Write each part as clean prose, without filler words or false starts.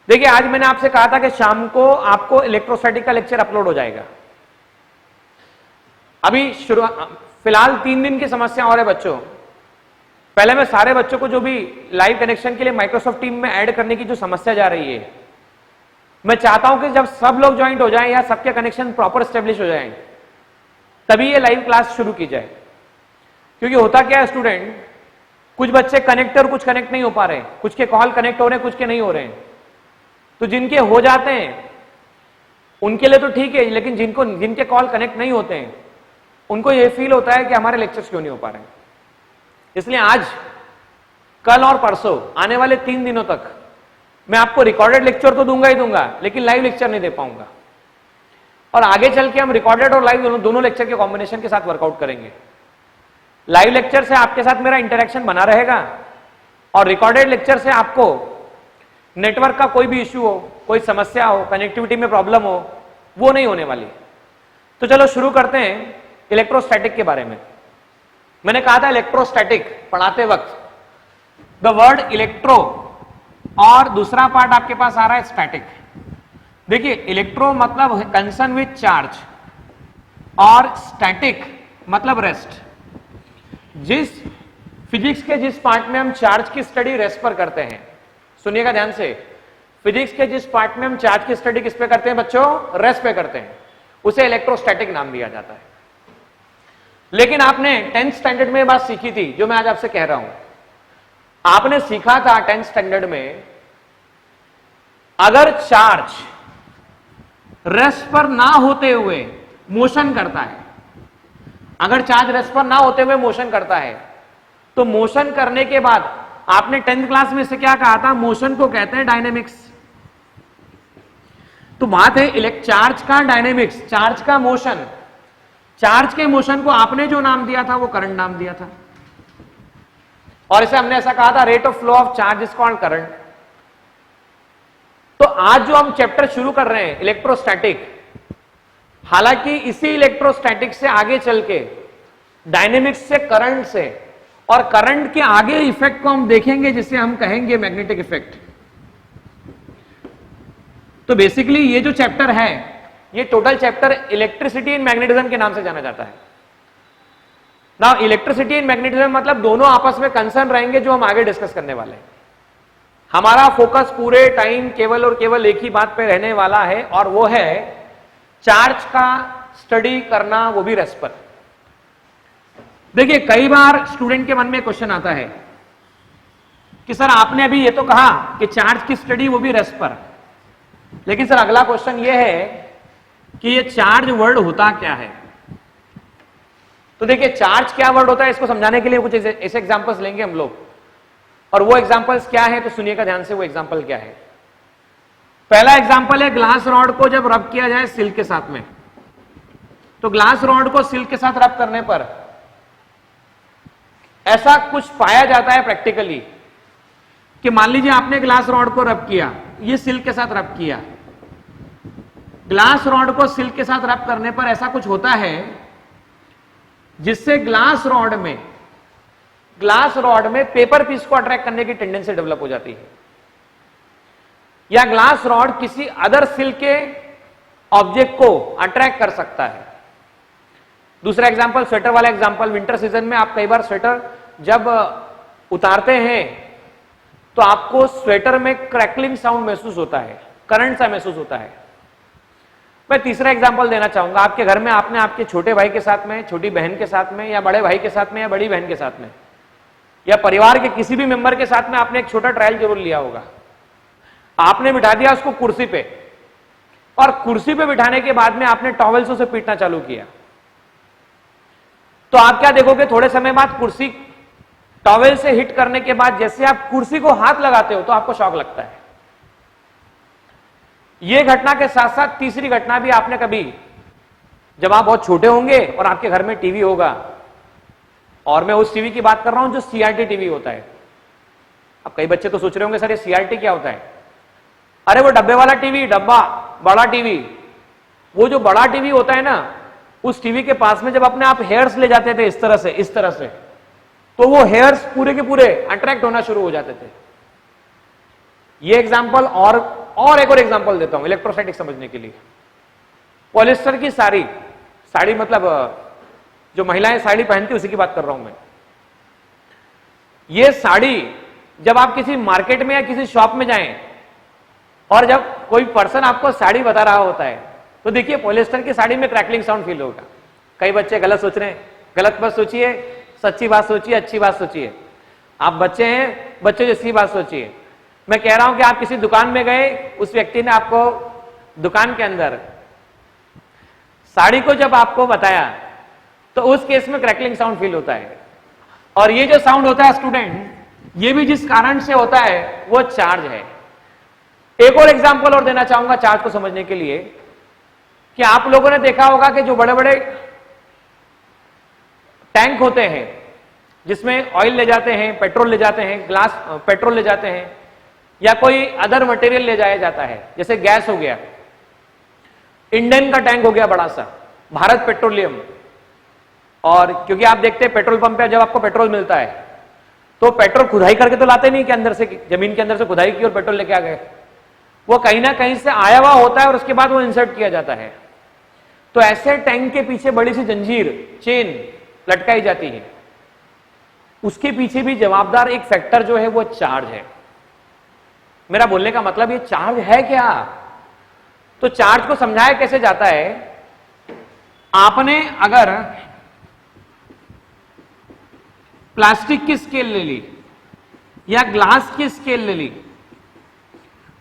देखिए आज मैंने आपसे कहा था कि शाम को आपको इलेक्ट्रोस्टैटिक का लेक्चर अपलोड हो जाएगा। अभी फिलहाल 3 दिन की समस्या और है बच्चों। पहले मैं सारे बच्चों को जो भी लाइव कनेक्शन के लिए माइक्रोसॉफ्ट टीम में ऐड करने की जो समस्या जा रही है, मैं चाहता हूं कि जब सब लोग ज्वाइंट हो जाएं या सबके कनेक्शन प्रॉपर स्टेब्लिश हो जाएं, तभी ये लाइव क्लास शुरू की जाए। क्योंकि होता क्या है स्टूडेंट, कुछ बच्चे कनेक्ट और कुछ कनेक्ट नहीं हो पा रहे, कुछ के कॉल कनेक्ट हो रहे हैं, कुछ के नहीं हो रहे हैं। तो जिनके हो जाते हैं उनके लिए तो ठीक है, लेकिन जिनके कॉल कनेक्ट नहीं होते हैं उनको ये फील होता है कि हमारे लेक्चर्स क्यों नहीं हो पा रहे हैं। इसलिए आज, कल और परसों आने वाले 3 दिनों तक मैं आपको रिकॉर्डेड लेक्चर तो दूंगा ही दूंगा, लेकिन लाइव लेक्चर नहीं दे पाऊंगा। और आगे चल के हम रिकॉर्डेड और लाइव दोनों लेक्चर के कॉम्बिनेशन के साथ वर्कआउट करेंगे। लाइव लेक्चर से आपके साथ मेरा इंटरेक्शन बना रहेगा और रिकॉर्डेड लेक्चर से आपको नेटवर्क का कोई भी इश्यू हो, कोई समस्या हो, कनेक्टिविटी में प्रॉब्लम हो, वो नहीं होने वाली। तो चलो शुरू करते हैं इलेक्ट्रोस्टैटिक के बारे में। मैंने कहा था इलेक्ट्रोस्टैटिक पढ़ाते वक्त द वर्ड इलेक्ट्रो और दूसरा पार्ट आपके पास आ रहा है स्टैटिक। देखिए इलेक्ट्रो मतलब कंसर्न विथ चार्ज और स्टैटिक मतलब रेस्ट। जिस फिजिक्स के जिस पार्ट में हम चार्ज की स्टडी रेस्ट पर करते हैं, सुनिएगा ध्यान से, फिजिक्स के जिस पार्ट में हम चार्ज की स्टडी किस पे करते हैं बच्चों, रेस्ट पे करते हैं, उसे इलेक्ट्रोस्टैटिक नाम दिया जाता है। लेकिन आपने 10th स्टैंडर्ड में बात सीखी थी जो मैं आज आपसे कह रहा हूं। आपने सीखा था 10th स्टैंडर्ड में, अगर चार्ज रेस्ट पर ना होते हुए मोशन करता है, अगर चार्ज रेस्ट पर ना होते हुए मोशन करता है, तो मोशन करने के बाद आपने 10th क्लास में से क्या कहा था, मोशन को कहते हैं डायनेमिक्स। तो बात है चार्ज का डायनेमिक्स, चार्ज का मोशन। चार्ज के मोशन को आपने जो नाम दिया था वो करंट नाम दिया था, और इसे हमने ऐसा कहा था rate of flow of charge is called current. तो आज जो हम चैप्टर शुरू कर रहे हैं इलेक्ट्रोस्टैटिक, हालांकि इसी इलेक्ट्रोस्टैटिक से आगे चल के डायनेमिक्स से, करंट से, और करंट के आगे इफेक्ट को हम देखेंगे जिसे हम कहेंगे मैग्नेटिक इफेक्ट। तो बेसिकली ये जो चैप्टर है, ये total chapter electricity and magnetism के नाम से जाना जाता है। ना इलेक्ट्रिसिटी एंड मैग्नेटिज्म मतलब दोनों आपस में कंसर्न रहेंगे जो हम आगे डिस्कस करने वाले हैं। हमारा फोकस पूरे टाइम केवल और केवल एक ही बात पे रहने वाला है, और वो है चार्ज का स्टडी करना, वो भी रेस्ट पर। देखिए कई बार स्टूडेंट के मन में क्वेश्चन आता है कि सर आपने अभी ये तो कहा कि चार्ज की स्टडी वो भी रेस्ट पर, लेकिन सर अगला क्वेश्चन ये है कि ये चार्ज वर्ड होता क्या है। तो देखिए चार्ज क्या वर्ड होता है, इसको समझाने के लिए कुछ ऐसे एग्जांपल्स लेंगे हम लोग, और वो एग्जांपल्स क्या है तो सुनिएगा ध्यान से, वो एग्जांपल क्या है। पहला एग्जांपल है ग्लास रॉड को जब रब किया जाए सिल्क के साथ में। तो ग्लास रॉड को सिल्क के साथ रब करने पर ऐसा कुछ पाया जाता है प्रैक्टिकली कि मान लीजिए आपने ग्लास रॉड को रब किया, ये सिल्क के साथ रब किया। ग्लास रॉड को सिल्क के साथ रब करने पर ऐसा कुछ होता है जिससे ग्लास रॉड में पेपर पीस को अट्रैक्ट करने की टेंडेंसी डेवलप हो जाती है, या ग्लास रॉड किसी अदर सिल्क के ऑब्जेक्ट को अट्रैक्ट कर सकता है। दूसरा एग्जांपल स्वेटर वाला एग्जांपल, विंटर सीजन में आप कई बार स्वेटर जब उतारते हैं तो आपको स्वेटर में क्रैकलिंग साउंड महसूस होता है, करंट सा महसूस होता है। मैं तीसरा एग्जांपल देना चाहूंगा, आपके घर में आपने आपके छोटे भाई के साथ में, छोटी बहन के साथ में, या बड़े भाई के साथ में, या बड़ी बहन के साथ में, या परिवार के किसी भी मेंबर के साथ में आपने एक छोटा ट्रायल जरूर लिया होगा। आपने बिठा दिया उसको कुर्सी पे, और कुर्सी पे बिठाने के बाद में आपने टॉवेल से उसे पीटना चालू किया। तो आप क्या देखोगे, थोड़े समय बाद कुर्सी टॉवेल से हिट करने के बाद जैसे आप कुर्सी को हाथ लगाते हो तो आपको शॉक लगता है। यह घटना के साथ साथ तीसरी घटना भी आपने कभी, जब आप बहुत छोटे होंगे और आपके घर में टीवी होगा, और मैं उस टीवी की बात कर रहा हूं जो सीआरटी टीवी होता है। अब कई बच्चे तो सोच रहे होंगे सर ये सीआरटी क्या होता है। अरे वो डब्बे वाला टीवी, डब्बा बड़ा टीवी, वो जो बड़ा टीवी होता है ना, उस टीवी के पास में जब अपने आप हेयर्स ले जाते थे इस तरह से, तो वो हेयर्स पूरे के पूरे अट्रैक्ट होना शुरू हो जाते थे। ये एग्जाम्पल और और एक और एग्जांपल देता हूं इलेक्ट्रोस्टैटिक समझने के लिए। पॉलिस्टर की साड़ी, साड़ी मतलब जो महिलाएं साड़ी पहनती उसी की बात कर रहा हूं मैं। ये साड़ी जब आप किसी मार्केट में या किसी शॉप में जाएं और जब कोई पर्सन आपको साड़ी बता रहा होता है तो देखिए पॉलिस्टर की साड़ी में क्रैकलिंग साउंड फील होगा। कई बच्चे गलत सोच रहे हैं, गलत मत सोचिए, सच्ची बात सोचिए, अच्छी बात सोचिए। आप बच्चे हैं, बच्चे जैसी बात सोचिए। मैं कह रहा हूं कि आप किसी दुकान में गए, उस व्यक्ति ने आपको दुकान के अंदर साड़ी को जब आपको बताया तो उस केस में क्रैकलिंग साउंड फील होता है। और ये जो साउंड होता है स्टूडेंट, ये भी जिस कारण से होता है वो चार्ज है। एक और एग्जांपल और देना चाहूंगा चार्ज को समझने के लिए कि आप लोगों ने देखा होगा कि जो बड़े बड़े टैंक होते हैं जिसमें ऑयल ले जाते हैं, पेट्रोल ले जाते हैं, ग्लास पेट्रोल ले जाते हैं या कोई अदर मटेरियल ले जाया जाता है, जैसे गैस हो गया, इंडियन का टैंक हो गया बड़ा सा, भारत पेट्रोलियम। और क्योंकि आप देखते हैं पेट्रोल पंप पे जब आपको पेट्रोल मिलता है तो पेट्रोल खुदाई करके तो लाते नहीं कि अंदर से जमीन के अंदर से खुदाई की और पेट्रोल लेके आ गए, वो कहीं ना कहीं से आया हुआ होता है और उसके बाद वो इंसर्ट किया जाता है। तो ऐसे टैंक के पीछे बड़ी सी जंजीर, चेन लटकाई जाती है, उसके पीछे भी जवाबदार एक फैक्टर जो है वो चार्ज है। मेरा बोलने का मतलब ये चार्ज है क्या? तो चार्ज को समझाया कैसे जाता है, आपने अगर प्लास्टिक की स्केल ले ली या ग्लास की स्केल ले ली,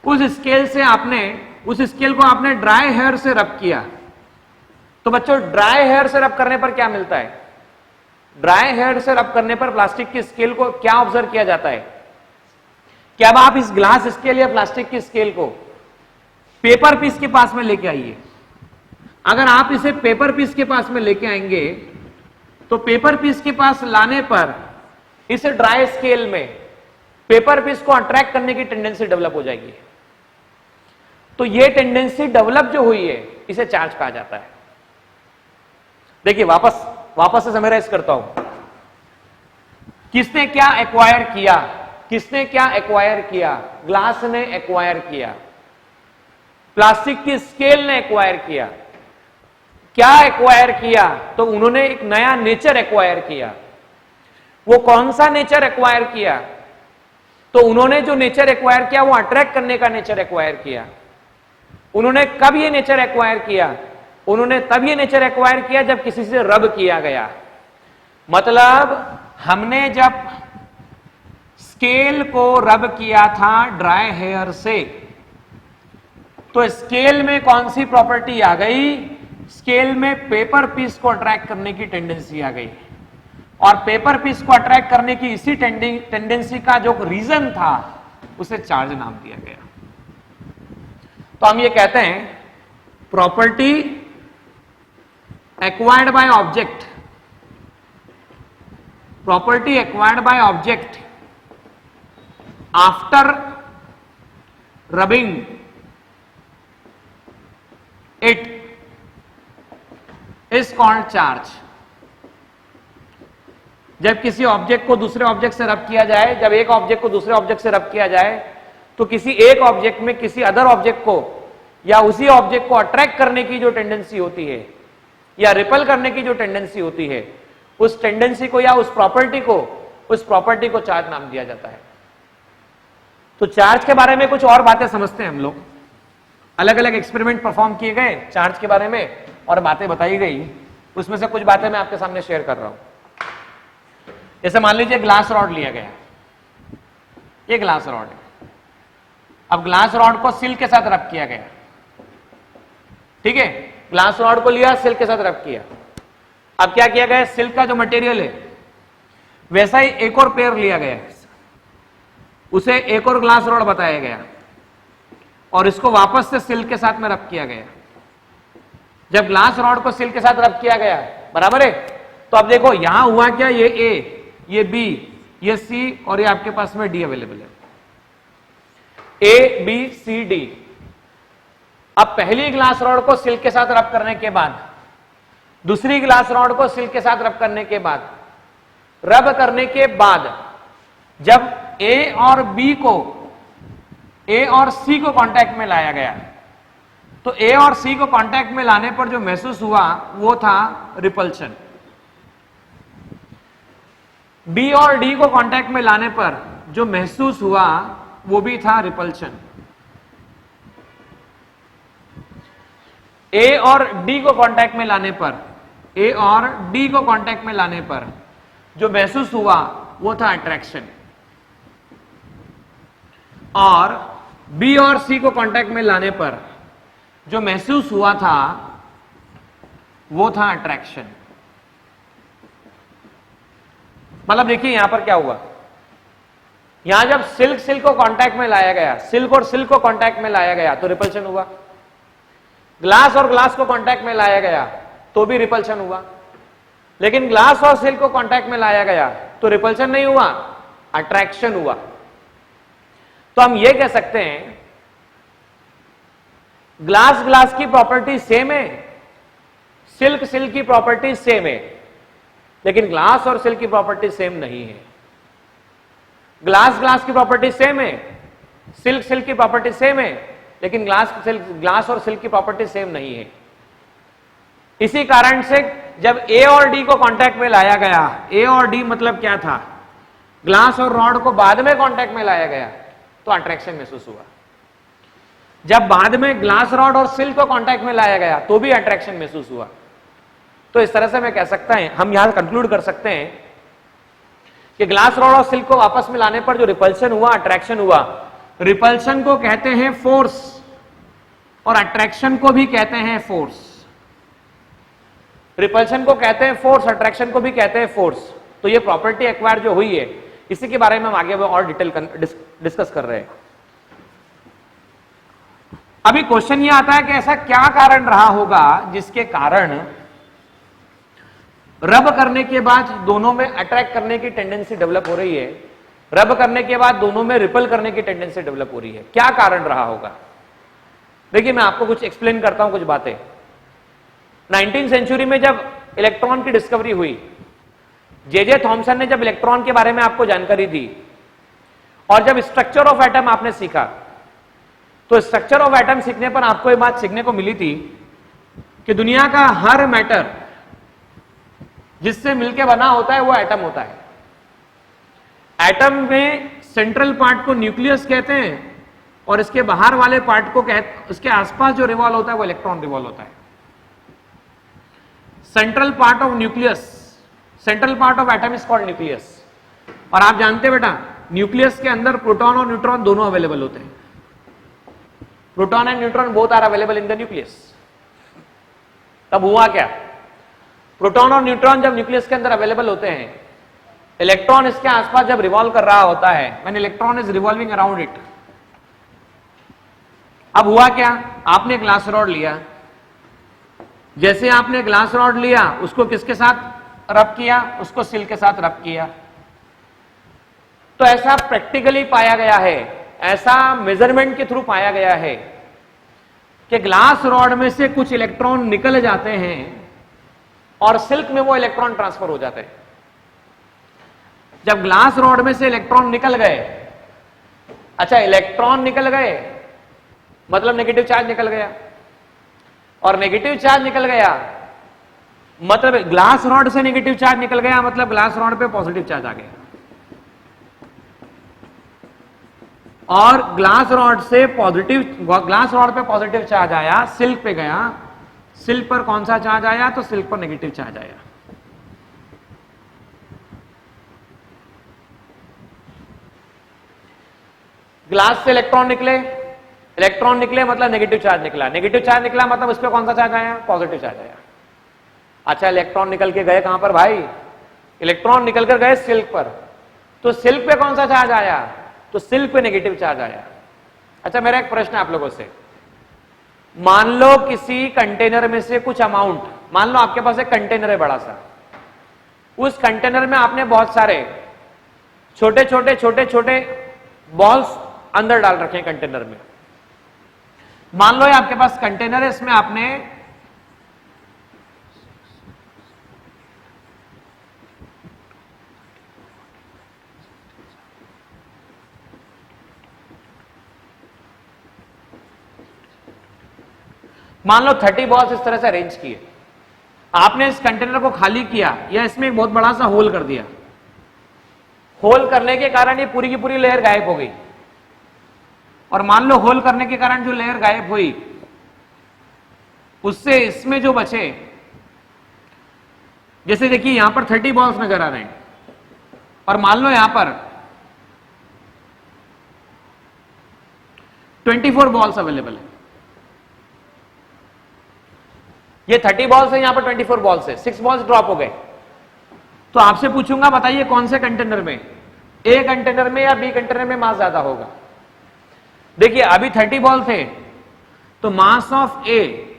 उस स्केल से आपने उस स्केल को आपने ड्राई हेयर से रब किया, तो बच्चों ड्राई हेयर से रब करने पर क्या मिलता है? ड्राई हेयर से रब करने पर प्लास्टिक की स्केल को क्या ऑब्जर्व किया जाता है कि अब आप इस ग्लास स्केल या प्लास्टिक की स्केल को पेपर पीस के पास में लेके आइए। अगर आप इसे पेपर पीस के पास में लेके आएंगे तो पेपर पीस के पास लाने पर इस ड्राई स्केल में पेपर पीस को अट्रैक्ट करने की टेंडेंसी डेवलप हो जाएगी। तो ये टेंडेंसी डेवलप जो हुई है इसे चार्ज कहा जाता है। देखिए वापस से समराइज करता हूं, किसने क्या एक्वायर किया? किसने क्या एक्वायर किया? ग्लास ने एक्वायर किया, प्लास्टिक की स्केल ने एक्वायर किया। क्या एक्वायर किया? तो उन्होंने एक नया नेचर एक्वायर किया। वो कौन सा नेचर एक्वायर किया? तो उन्होंने जो नेचर एक्वायर किया वो अट्रैक्ट करने का नेचर एक्वायर किया। उन्होंने कब ये नेचर एक्वायर किया? उन्होंने तब ये नेचर एक्वायर किया जब किसी से रब किया गया। मतलब हमने जब स्केल को रब किया था ड्राई हेयर से, तो स्केल में कौन सी प्रॉपर्टी आ गई? स्केल में पेपर पीस को अट्रैक्ट करने की टेंडेंसी आ गई। और पेपर पीस को अट्रैक्ट करने की इसी टेंडेंसी का जो रीजन था उसे चार्ज नाम दिया गया। तो हम ये कहते हैं property acquired by object, property acquired by object after rubbing it is called charge. जब किसी ऑब्जेक्ट को दूसरे ऑब्जेक्ट से रब किया जाए, जब एक ऑब्जेक्ट को दूसरे ऑब्जेक्ट से रब किया जाए, तो किसी एक ऑब्जेक्ट में किसी अदर ऑब्जेक्ट को या उसी ऑब्जेक्ट को अट्रैक्ट करने की जो टेंडेंसी होती है या रिपल करने की जो टेंडेंसी होती है, उस टेंडेंसी को या उस प्रॉपर्टी को चार्ज नाम दिया जाता है। तो चार्ज के बारे में कुछ और बातें समझते हैं हम लोग। अलग अलग एक्सपेरिमेंट परफॉर्म किए गए चार्ज के बारे में और बातें बताई गई, उसमें से कुछ बातें मैं आपके सामने शेयर कर रहा हूं। जैसे मान लीजिए ग्लास रॉड लिया गया, ये ग्लास रॉड है। अब ग्लास रॉड को सिल्क के साथ रब किया गया, ठीक है, ग्लास रॉड को लिया, सिल्क के साथ रब किया। अब क्या किया गया? सिल्क का जो मटेरियल है वैसा ही एक और पेयर लिया गया, उसे एक और ग्लास रॉड बताया गया और इसको वापस से सिल्क के साथ में रब किया गया। जब ग्लास रॉड को सिल्क के साथ रब किया गया, बराबर है, तो अब देखो यहां हुआ क्या, ये ए, ये बी, ये सी और ये आपके पास में डी अवेलेबल है, ए बी सी डी। अब पहली ग्लास रॉड को सिल्क के साथ रब करने के बाद, दूसरी ग्लास रॉड को सिल्क के साथ रब करने के बाद, जब ए और बी को ए और सी को कांटेक्ट में लाया गया, तो ए और सी को कांटेक्ट में लाने पर जो महसूस हुआ वो था रिपल्शन। बी और डी को कांटेक्ट में लाने पर जो महसूस हुआ वो भी था रिपल्शन। ए और डी को कांटेक्ट में लाने पर, ए और डी को कांटेक्ट में लाने पर जो महसूस हुआ वो था अट्रैक्शन, और बी और सी को कांटेक्ट में लाने पर जो महसूस हुआ था वो था अट्रैक्शन। मतलब देखिए यहां पर क्या हुआ, यहां जब सिल्क सिल्क को कांटेक्ट में लाया गया, सिल्क और सिल्क को कांटेक्ट में लाया गया तो रिपल्शन हुआ। ग्लास और ग्लास को कांटेक्ट में लाया गया तो भी रिपल्शन हुआ। लेकिन ग्लास और सिल्क को कांटेक्ट में लाया गया तो रिपल्शन नहीं हुआ, अट्रैक्शन हुआ। तो हम यह कह सकते हैं ग्लास ग्लास की प्रॉपर्टी सेम है, सिल्क सिल्क की प्रॉपर्टी सेम है, लेकिन ग्लास और सिल्क की प्रॉपर्टी सेम नहीं है। ग्लास ग्लास की प्रॉपर्टी सेम है, सिल्क सिल्क की प्रॉपर्टी सेम है, लेकिन ग्लास और सिल्क की प्रॉपर्टी सेम नहीं है। इसी कारण से जब ए और डी को कांटेक्ट में लाया गया, ए और डी मतलब क्या था, ग्लास और रॉड को बाद में कांटेक्ट में लाया गया तो अट्रैक्शन महसूस हुआ। जब बाद में ग्लास रॉड और सिल्क को कांटेक्ट में लाया गया तो भी अट्रैक्शन महसूस हुआ। तो इस तरह से मैं कह सकता है, हम यहां कंक्लूड कर सकते हैं कि ग्लास रॉड और सिल्क को आपस में लाने पर जो रिपल्शन हुआ, अट्रैक्शन हुआ, रिपल्शन को कहते हैं फोर्स और अट्रैक्शन को भी कहते हैं फोर्स। रिपल्शन को कहते हैं फोर्स, अट्रैक्शन को भी कहते हैं फोर्स। तो ये प्रॉपर्टी एक्वायर जो हुई है इसी के बारे में हम आगे और डिटेल डिस्कस कर रहे हैं। अभी क्वेश्चन ये आता है कि ऐसा क्या कारण रहा होगा जिसके कारण रब करने के बाद दोनों में अट्रैक्ट करने की टेंडेंसी डेवलप हो रही है, रब करने के बाद दोनों में रिपल करने की टेंडेंसी डेवलप हो रही है। क्या कारण रहा होगा? देखिए मैं आपको कुछ एक्सप्लेन करता हूं, कुछ बातें। 19वीं सेंचुरी में जब इलेक्ट्रॉन की डिस्कवरी हुई, जे थॉमसन ने जब इलेक्ट्रॉन के बारे में आपको जानकारी दी और जब स्ट्रक्चर ऑफ एटम आपने सीखा, तो स्ट्रक्चर ऑफ एटम सीखने पर आपको ये बात सीखने को मिली थी कि दुनिया का हर मैटर जिससे मिलकर बना होता है वो एटम होता है। एटम में सेंट्रल पार्ट को न्यूक्लियस कहते हैं और इसके बाहर वाले पार्ट को उसके आसपास जो रिवॉल्व होता है वो इलेक्ट्रॉन रिवॉल्व होता है। Central part of nucleus, central part of atom is called nucleus. और आप जानते हैं बेटा, न्यूक्लियस के अंदर प्रोटॉन और न्यूट्रॉन दोनों अवेलेबल होते हैं। Proton and neutron both are available in the nucleus. तब हुआ क्या, प्रोटॉन और न्यूट्रॉन जब न्यूक्लियस के अंदर अवेलेबल होते हैं, इलेक्ट्रॉन इसके आसपास जब रिवॉल्व कर रहा होता है, when electron is revolving around it. अब हुआ क्या, आपने ग्लास रॉड लिया, जैसे आपने ग्लास रॉड लिया उसको किसके साथ रब किया, उसको सिल्क के साथ रब किया। तो ऐसा प्रैक्टिकली पाया गया है, ऐसा मेजरमेंट के थ्रू पाया गया है कि ग्लास रॉड में से कुछ इलेक्ट्रॉन निकल जाते हैं और सिल्क में वो इलेक्ट्रॉन ट्रांसफर हो जाते हैं। जब ग्लास रॉड में से इलेक्ट्रॉन निकल गए, अच्छा इलेक्ट्रॉन निकल गए मतलब नेगेटिव चार्ज निकल गया, और नेगेटिव चार्ज निकल गया मतलब ग्लास रॉड से नेगेटिव चार्ज निकल गया मतलब ग्लास रॉड पे पॉजिटिव चार्ज आ गया, और ग्लास रॉड पे पॉजिटिव चार्ज आया, सिल्क पे गया, सिल्क पर कौन सा चार्ज आया, तो सिल्क पर नेगेटिव चार्ज आया। ग्लास से इलेक्ट्रॉन निकले मतलब नेगेटिव चार्ज निकला, नेगेटिव चार्ज निकला मतलब उस पर कौन सा चार्ज आया, पॉजिटिव चार्ज आया। अच्छा इलेक्ट्रॉन निकल के गए कहां पर भाई, इलेक्ट्रॉन निकल कर गए सिल्क पर, तो सिल्क पे कौन सा चार्ज आया, तो सिल्क पे नेगेटिव चार्ज आया। अच्छा मेरा एक प्रश्न है आप लोगों से, मान लो किसी कंटेनर में से कुछ अमाउंट, मान लो आपके पास एक कंटेनर है बड़ा सा, उस कंटेनर में आपने बहुत सारे छोटे छोटे बॉल्स अंदर डाल रखे हैं कंटेनर में। मान लो ये आपके पास कंटेनर है, इसमें आपने मान लो 30 बॉल्स इस तरह से अरेंज किए, आपने इस कंटेनर को खाली किया या इसमें एक बहुत बड़ा सा होल कर दिया। होल करने के कारण ये पूरी की पूरी लेयर गायब हो गई, और मान लो होल करने के कारण जो लेयर गायब हुई उससे इसमें जो बचे, जैसे देखिए यहां पर 30 बॉल्स नजर आ रहे हैं, और मान लो यहां पर 24 बॉल्स अवेलेबल है। ये 30 बॉल्स है, यहां पर 24 बॉल्स है, 6 बॉल्स ड्रॉप हो गए। तो आपसे पूछूंगा बताइए कौन से कंटेनर में, ए कंटेनर में या बी कंटेनर में मास ज्यादा होगा। देखिए अभी 30 बॉल थे तो मास ऑफ ए,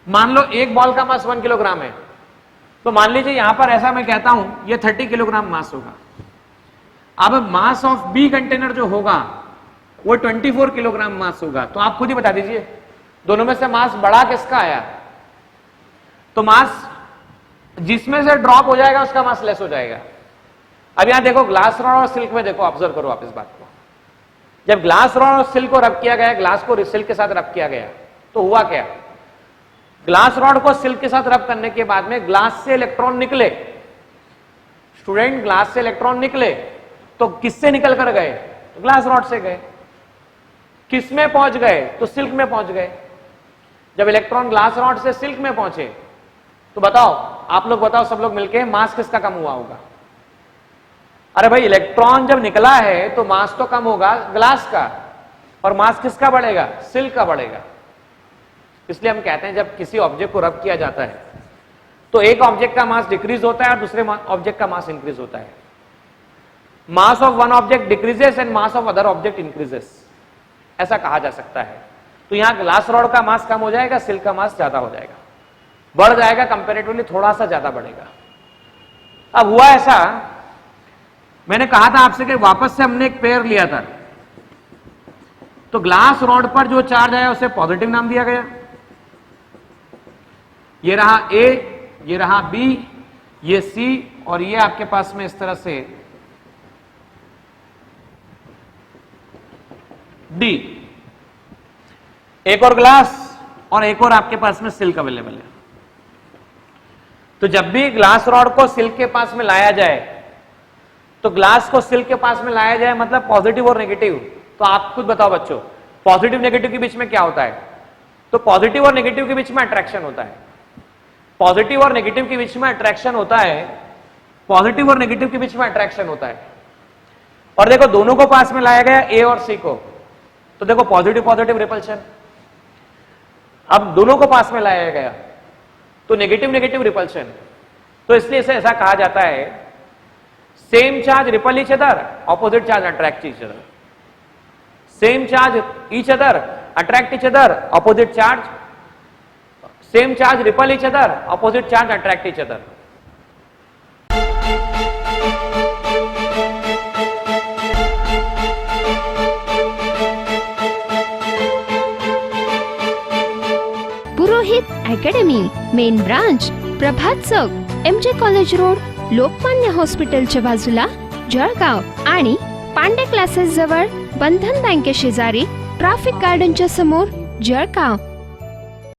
मान लो एक बॉल का मास 1 किलोग्राम है, तो मान लीजिए यहां पर ऐसा मैं कहता हूं ये 30 किलोग्राम मास होगा। अब मास ऑफ बी कंटेनर जो होगा वो 24 किलोग्राम मास होगा। तो आप खुद ही बता दीजिए दोनों में से मास बड़ा किसका आया। तो मास जिसमें से ड्रॉप हो जाएगा उसका मास लेस हो जाएगा। अब यहां देखो ग्लास रॉड और सिल्क में देखो, ऑब्जर्व करो आप इस बात को। जब ग्लास रॉड और सिल्क को रब किया गया, ग्लास को सिल्क के साथ रब किया गया, तो हुआ क्या, ग्लास रॉड को सिल्क के साथ रब करने के बाद में ग्लास से इलेक्ट्रॉन निकले, स्टूडेंट ग्लास से इलेक्ट्रॉन निकले तो किससे निकल कर गए, ग्लास रॉड से गए। किस में पहुंच गए, तो सिल्क में पहुंच गए। जब इलेक्ट्रॉन ग्लास रॉड से सिल्क में पहुंचे तो बताओ, आप लोग बताओ सब लोग मिलके, मास किसका कम हुआ होगा। अरे भाई इलेक्ट्रॉन जब निकला है तो मास तो कम होगा ग्लास का, और मास किसका बढ़ेगा, सिल्क का बढ़ेगा। इसलिए हम कहते हैं जब किसी ऑब्जेक्ट को रब किया जाता है तो एक ऑब्जेक्ट का मास डिक्रीज होता है और दूसरे ऑब्जेक्ट का मास इंक्रीज होता है। Mass of one object decreases and mass of other object increases, ऐसा कहा जा सकता है। तो यहां ग्लास रॉड का मास कम हो जाएगा, सिल्क का मास ज्यादा हो जाएगा, बढ़ जाएगा, कंपेरेटिवली थोड़ा सा ज्यादा बढ़ेगा। अब हुआ ऐसा, मैंने कहा था आपसे कि वापस से हमने एक पेयर लिया था, तो ग्लास रॉड पर जो चार्ज आया उसे पॉजिटिव नाम दिया गया। ये रहा ए, ये रहा बी, ये सी, और ये आपके पास में इस तरह से डी। एक और ग्लास और एक और आपके पास में सिल्क अवेलेबल है। तो जब भी ग्लास रॉड को सिल्क के पास में लाया जाए, तो ग्लास को सिल्क के पास में लाया जाए मतलब पॉजिटिव और नेगेटिव। तो आप खुद बताओ बच्चों, पॉजिटिव नेगेटिव के बीच में क्या होता है, तो पॉजिटिव और नेगेटिव के बीच में अट्रैक्शन होता है। पॉजिटिव और नेगेटिव के बीच में अट्रैक्शन होता है, पॉजिटिव और नेगेटिव के बीच में अट्रैक्शन होता है। और देखो दोनों को पास में लाया गया, ए और सी को, तो देखो पॉजिटिव पॉजिटिव रिपल्शन। अब दोनों को पास में लाया गया तो नेगेटिव नेगेटिव रिपल्शन। तो इसलिए इसे ऐसा कहा जाता है, same charge repel each other, opposite charge attract each other. Same charge each other attract each other, opposite charge, same charge repel each other, opposite charge attract each other. Purohit academy, main branch Prabhat Chowk, MJ college road, Lokmanya हॉस्पिटलच्या बाजूला, जळगाव, आणि Pandey classes जवळ, बंधन बँके शेजारी, traffic गार्डनच्या समोर, जळगाव।